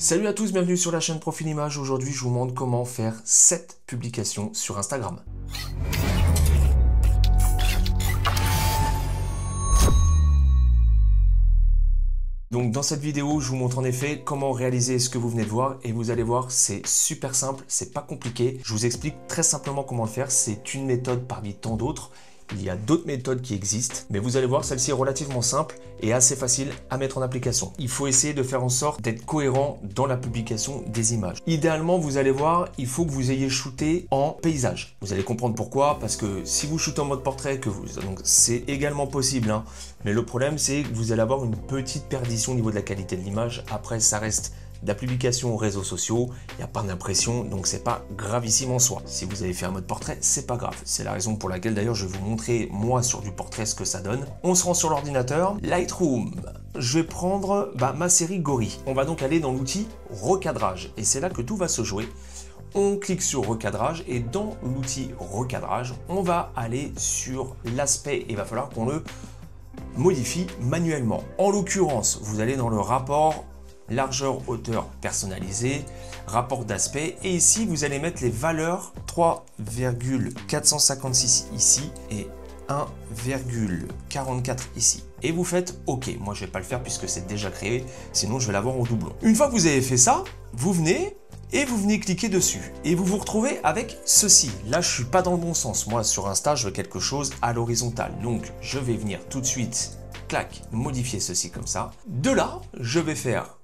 Salut à tous, bienvenue sur la chaîne Profil Image. Aujourd'hui, je vous montre comment faire 7 publications sur Instagram. Donc dans cette vidéo, je vous montre en effet comment réaliser ce que vous venez de voir et vous allez voir, c'est super simple, c'est pas compliqué. Je vous explique très simplement comment le faire. C'est une méthode parmi tant d'autres. Il y a d'autres méthodes qui existent, mais vous allez voir, celle-ci est relativement simple et assez facile à mettre en application. Il faut essayer de faire en sorte d'être cohérent dans la publication des images. Idéalement, vous allez voir, il faut que vous ayez shooté en paysage. Vous allez comprendre pourquoi, parce que si vous shootez en mode portrait, donc c'est également possible, hein, mais le problème c'est que vous allez avoir une petite perdition au niveau de la qualité de l'image. Après, ça reste de la publication aux réseaux sociaux, il n'y a pas d'impression, donc c'est pas gravissime en soi. Si vous avez fait un mode portrait, c'est pas grave. C'est la raison pour laquelle d'ailleurs je vais vous montrer moi sur du portrait ce que ça donne. On se rend sur l'ordinateur, Lightroom. Je vais prendre ma série Gory. On va donc aller dans l'outil recadrage et c'est là que tout va se jouer. On clique sur recadrage et dans l'outil recadrage, on va aller sur l'aspect et il va falloir qu'on le modifie manuellement. En l'occurrence, vous allez dans le rapport largeur, hauteur personnalisée, rapport d'aspect et ici vous allez mettre les valeurs 3,456 ici et 1,44 ici. Et vous faites OK. Moi je vais pas le faire puisque c'est déjà créé, sinon je vais l'avoir au doublon. Une fois que vous avez fait ça, vous venez cliquer dessus et vous vous retrouvez avec ceci. Là je suis pas dans le bon sens. Moi sur Insta je veux quelque chose à l'horizontale. Donc je vais venir tout de suite, clac, modifier ceci comme ça. De là, je vais faire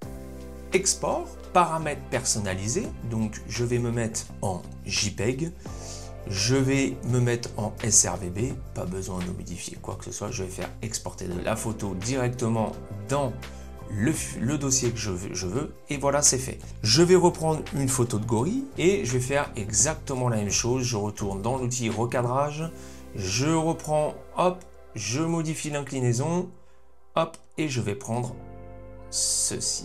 export, paramètres personnalisés, donc je vais me mettre en JPEG, je vais me mettre en SRVB, pas besoin de modifier quoi que ce soit, je vais faire exporter la photo directement dans le dossier que je veux et voilà, c'est fait. Je vais reprendre une photo de gorille et je vais faire exactement la même chose, je retourne dans l'outil recadrage, je reprends, hop, je modifie l'inclinaison, hop, et je vais prendre ceci.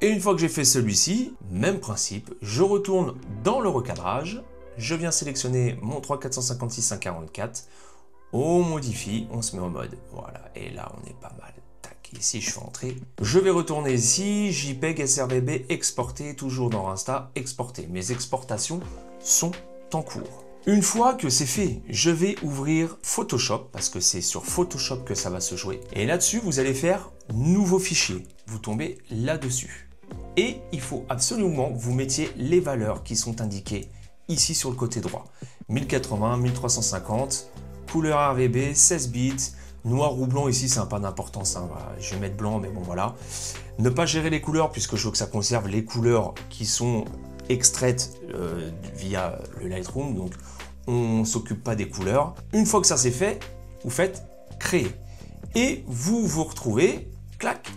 Et une fois que j'ai fait celui-ci, même principe, je retourne dans le recadrage, je viens sélectionner mon 3,456,144, on modifie, on se met en mode, voilà, et là on est pas mal. Tac, ici je fais entrer. Je vais retourner ici, JPEG, SRVB, exporter, toujours dans Insta, exporter. Mes exportations sont en cours. Une fois que c'est fait, je vais ouvrir Photoshop, parce que c'est sur Photoshop que ça va se jouer. Et là-dessus, vous allez faire nouveau fichier. Vous tombez là-dessus. Et il faut absolument que vous mettiez les valeurs qui sont indiquées ici sur le côté droit. 1080, 1350, couleur RGB, 16 bits, noir ou blanc ici, ça n'a pas d'importance. Hein. Voilà, je vais mettre blanc, mais bon voilà. Ne pas gérer les couleurs, puisque je veux que ça conserve les couleurs qui sont extraites via le Lightroom. Donc, on ne s'occupe pas des couleurs. Une fois que ça c'est fait, vous faites créer. Et vous vous retrouvez, clac,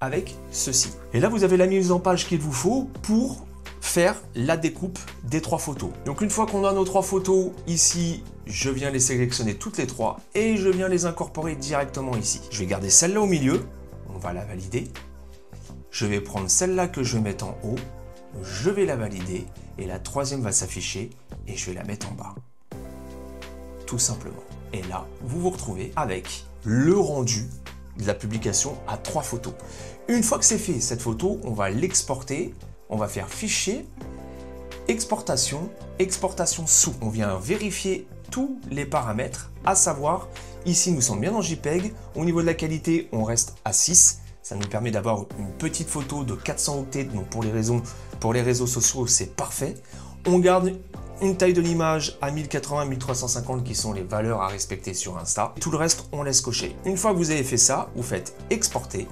avec ceci. Et là, vous avez la mise en page qu'il vous faut pour faire la découpe des 3 photos. Donc une fois qu'on a nos 3 photos ici, je viens les sélectionner toutes les 3 et je viens les incorporer directement ici. Je vais garder celle-là au milieu, on va la valider. Je vais prendre celle-là que je vais mettre en haut, je vais la valider et la 3e va s'afficher et je vais la mettre en bas. Tout simplement. Et là, vous vous retrouvez avec le rendu de la publication à 3 photos. Une fois que c'est fait, cette photo, on va l'exporter, on va faire fichier, exportation, exportation sous. On vient vérifier tous les paramètres, à savoir, ici nous sommes bien en JPEG, au niveau de la qualité, on reste à 6, ça nous permet d'avoir une petite photo de 400 octets, donc pour les réseaux sociaux, c'est parfait. On garde une taille de l'image à 1080, 1350 qui sont les valeurs à respecter sur Insta. Tout le reste, on laisse cocher. Une fois que vous avez fait ça, vous faites exporter.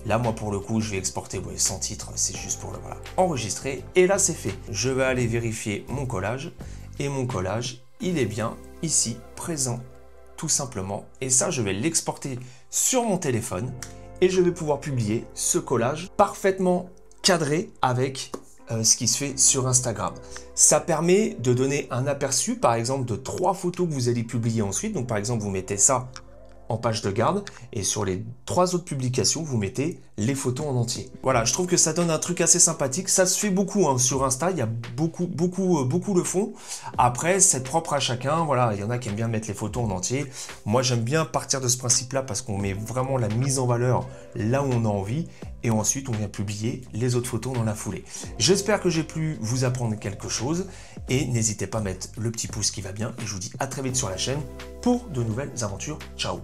Là, moi, pour le coup, je vais exporter sans titre, c'est juste pour le voilà, enregistrer. Et là, c'est fait. Je vais aller vérifier mon collage. Et mon collage, il est bien ici, présent, tout simplement. Et ça, je vais l'exporter sur mon téléphone. Et je vais pouvoir publier ce collage parfaitement cadré avec ce qui se fait sur Instagram. Ça permet de donner un aperçu, par exemple, de 3 photos que vous allez publier ensuite. Donc, par exemple, vous mettez ça en page de garde et sur les 3 autres publications, vous mettez les photos en entier. Voilà, je trouve que ça donne un truc assez sympathique. Ça se fait beaucoup hein, sur Insta, il y a beaucoup le font. Après, c'est propre à chacun. Voilà, il y en a qui aiment bien mettre les photos en entier. Moi, j'aime bien partir de ce principe-là parce qu'on met vraiment la mise en valeur là où on a envie. et ensuite on vient publier les autres photos dans la foulée. J'espère que j'ai pu vous apprendre quelque chose et n'hésitez pas à mettre le petit pouce qui va bien et je vous dis à très vite sur la chaîne pour de nouvelles aventures. Ciao!